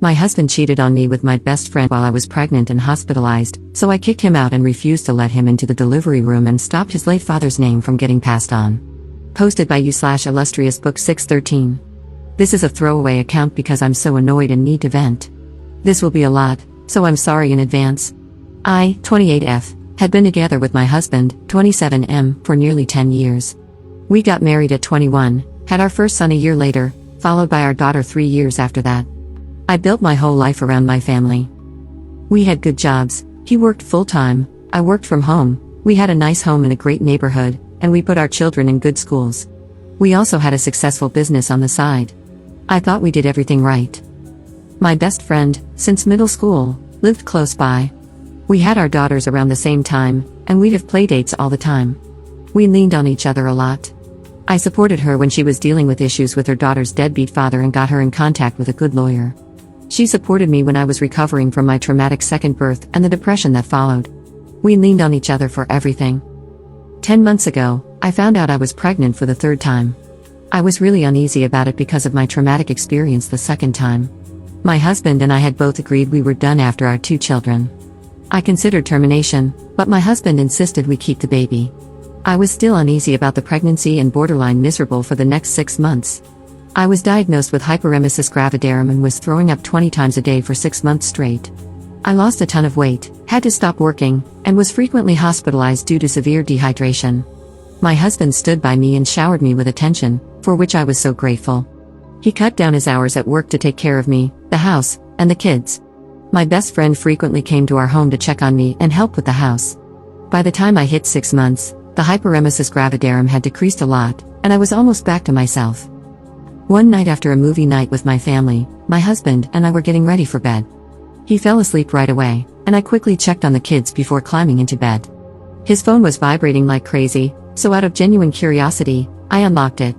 My husband cheated on me with my best friend while I was pregnant and hospitalized, so I kicked him out and refused to let him into the delivery room and stopped his late father's name from getting passed on. Posted by you/illustrious book 613. This is a throwaway account because I'm so annoyed and need to vent. This will be a lot, so I'm sorry in advance. I, 28F, had been together with my husband, 27M, for nearly 10 years. We got married at 21, had our first son a year later, followed by our daughter 3 years after that. I built my whole life around my family. We had good jobs, he worked full-time, I worked from home, we had a nice home in a great neighborhood, and we put our children in good schools. We also had a successful business on the side. I thought we did everything right. My best friend, since middle school, lived close by. We had our daughters around the same time, and we'd have playdates all the time. We leaned on each other a lot. I supported her when she was dealing with issues with her daughter's deadbeat father and got her in contact with a good lawyer. She supported me when I was recovering from my traumatic second birth and the depression that followed. We leaned on each other for everything. 10 months ago, I found out I was pregnant for the third time. I was really uneasy about it because of my traumatic experience the second time. My husband and I had both agreed we were done after our 2 children. I considered termination, but my husband insisted we keep the baby. I was still uneasy about the pregnancy and borderline miserable for the next 6 months. I was diagnosed with hyperemesis gravidarum and was throwing up 20 times a day for 6 months straight. I lost a ton of weight, had to stop working, and was frequently hospitalized due to severe dehydration. My husband stood by me and showered me with attention, for which I was so grateful. He cut down his hours at work to take care of me, the house, and the kids. My best friend frequently came to our home to check on me and help with the house. By the time I hit 6 months, the hyperemesis gravidarum had decreased a lot, and I was almost back to myself. One night after a movie night with my family, my husband and I were getting ready for bed. He fell asleep right away, and I quickly checked on the kids before climbing into bed. His phone was vibrating like crazy, so out of genuine curiosity, I unlocked it.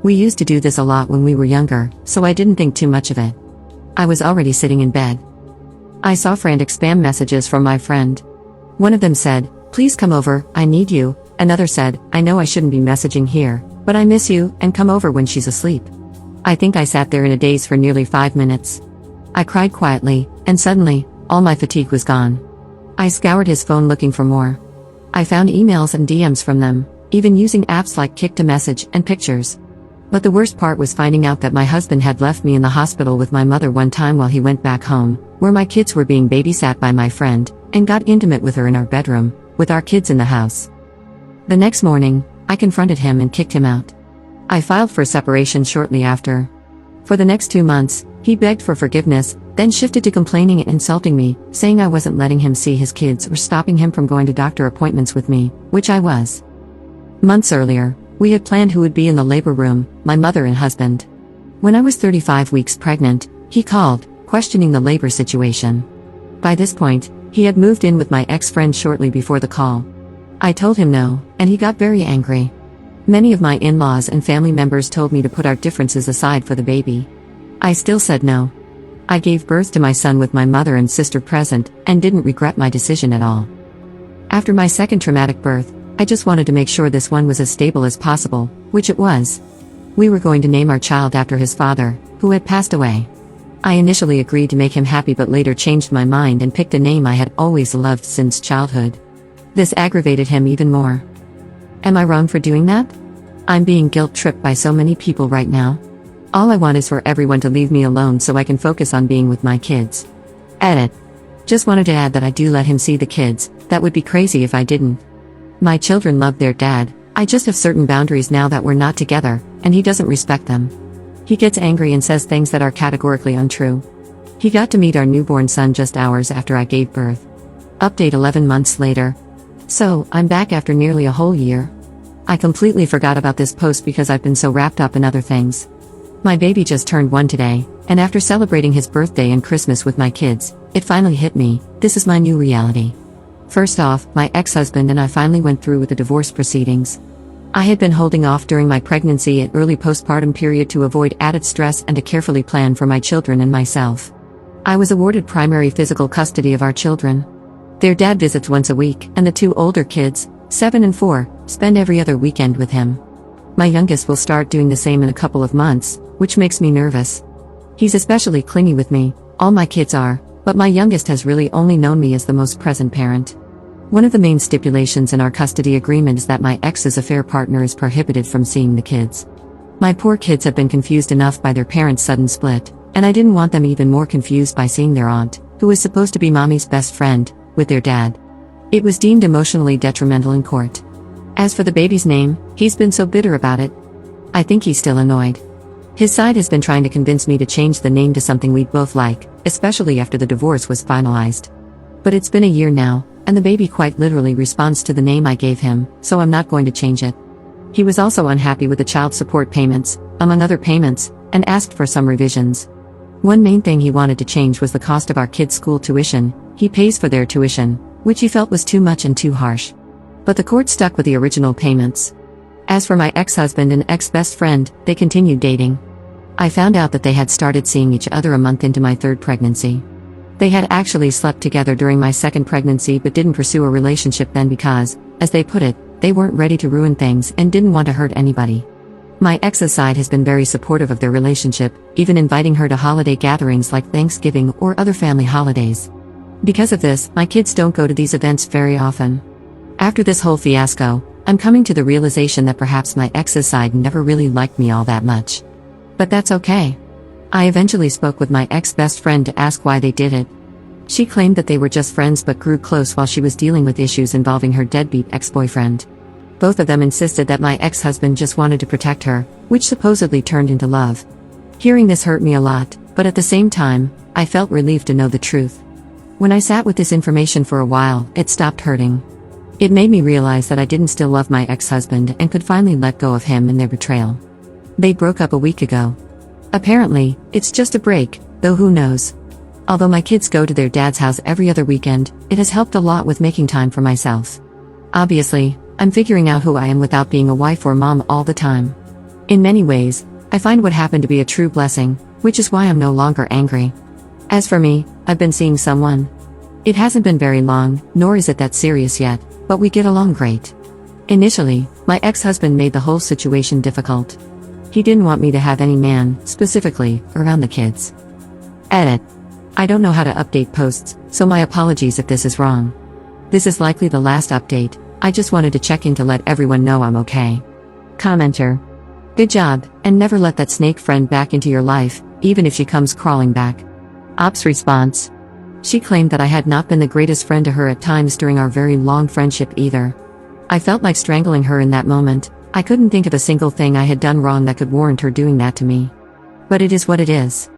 We used to do this a lot when we were younger, so I didn't think too much of it. I was already sitting in bed. I saw frantic spam messages from my friend. One of them said, "Please come over, I need you." Another said, "I know I shouldn't be messaging here, but I miss you, and come over when she's asleep." I think I sat there in a daze for nearly 5 minutes. I cried quietly, and suddenly, all my fatigue was gone. I scoured his phone looking for more. I found emails and DMs from them, even using apps like Kik2Message and pictures. But the worst part was finding out that my husband had left me in the hospital with my mother one time while he went back home, where my kids were being babysat by my friend, and got intimate with her in our bedroom, with our kids in the house. The next morning, I confronted him and kicked him out. I filed for separation shortly after. For the next 2 months, he begged for forgiveness, then shifted to complaining and insulting me, saying I wasn't letting him see his kids or stopping him from going to doctor appointments with me, which I was. Months earlier, we had planned who would be in the labor room, my mother and husband. When I was 35 weeks pregnant, he called, questioning the labor situation. By this point, he had moved in with my ex-friend shortly before the call. I told him no, and he got very angry. Many of my in-laws and family members told me to put our differences aside for the baby. I still said no. I gave birth to my son with my mother and sister present, and didn't regret my decision at all. After my second traumatic birth, I just wanted to make sure this one was as stable as possible, which it was. We were going to name our child after his father, who had passed away. I initially agreed to make him happy but later changed my mind and picked a name I had always loved since childhood. This aggravated him even more. Am I wrong for doing that? I'm being guilt-tripped by so many people right now. All I want is for everyone to leave me alone so I can focus on being with my kids. Edit. Just wanted to add that I do let him see the kids, that would be crazy if I didn't. My children love their dad, I just have certain boundaries now that we're not together, and he doesn't respect them. He gets angry and says things that are categorically untrue. He got to meet our newborn son just hours after I gave birth. Update 11 months later. So, I'm back after nearly a whole year. I completely forgot about this post because I've been so wrapped up in other things. My baby just turned 1 today, and after celebrating his birthday and Christmas with my kids, it finally hit me, this is my new reality. First off, my ex-husband and I finally went through with the divorce proceedings. I had been holding off during my pregnancy and early postpartum period to avoid added stress and to carefully plan for my children and myself. I was awarded primary physical custody of our children. Their dad visits once a week, and the 2 older kids, 7 and 4, spend every other weekend with him. My youngest will start doing the same in a couple of months, which makes me nervous. He's especially clingy with me, All my kids are, but my youngest has really only known me as the most present parent. One of the main stipulations in our custody agreement is that my ex's affair partner is prohibited from seeing the kids. My poor kids have been confused enough by their parents' sudden split, and I didn't want them even more confused by seeing their aunt, who was supposed to be mommy's best friend, with their dad. It was deemed emotionally detrimental in court. As for the baby's name, he's been so bitter about it. I think he's still annoyed. His side has been trying to convince me to change the name to something we'd both like, especially after the divorce was finalized. But it's been a year now, and the baby quite literally responds to the name I gave him, so I'm not going to change it. He was also unhappy with the child support payments, among other payments, and asked for some revisions. One main thing he wanted to change was the cost of our kids' school tuition. He pays for their tuition, which he felt was too much and too harsh. But the court stuck with the original payments. As for my ex-husband and ex-best friend, they continued dating. I found out that they had started seeing each other a month into my third pregnancy. They had actually slept together during my second pregnancy but didn't pursue a relationship then because, as they put it, they weren't ready to ruin things and didn't want to hurt anybody. My ex's side has been very supportive of their relationship, even inviting her to holiday gatherings like Thanksgiving or other family holidays. Because of this, my kids don't go to these events very often. After this whole fiasco, I'm coming to the realization that perhaps my ex's side never really liked me all that much. But that's okay. I eventually spoke with my ex-best friend to ask why they did it. She claimed that they were just friends but grew close while she was dealing with issues involving her deadbeat ex-boyfriend. Both of them insisted that my ex-husband just wanted to protect her, which supposedly turned into love. Hearing this hurt me a lot, but at the same time, I felt relieved to know the truth. When I sat with this information for a while, it stopped hurting. It made me realize that I didn't still love my ex-husband and could finally let go of him and their betrayal. They broke up a week ago. Apparently, it's just a break, though who knows. Although my kids go to their dad's house every other weekend, it has helped a lot with making time for myself. Obviously, I'm figuring out who I am without being a wife or mom all the time. In many ways, I find what happened to be a true blessing, which is why I'm no longer angry. As for me, I've been seeing someone. It hasn't been very long, nor is it that serious yet, but we get along great. Initially, my ex-husband made the whole situation difficult. He didn't want me to have any man, specifically, around the kids. Edit. I don't know how to update posts, so my apologies if this is wrong. This is likely the last update. I just wanted to check in to let everyone know I'm okay. Commenter. Good job, and never let that snake friend back into your life, even if she comes crawling back. Ops response. She claimed that I had not been the greatest friend to her at times during our very long friendship either. I felt like strangling her in that moment. I couldn't think of a single thing I had done wrong that could warrant her doing that to me. But it is what it is.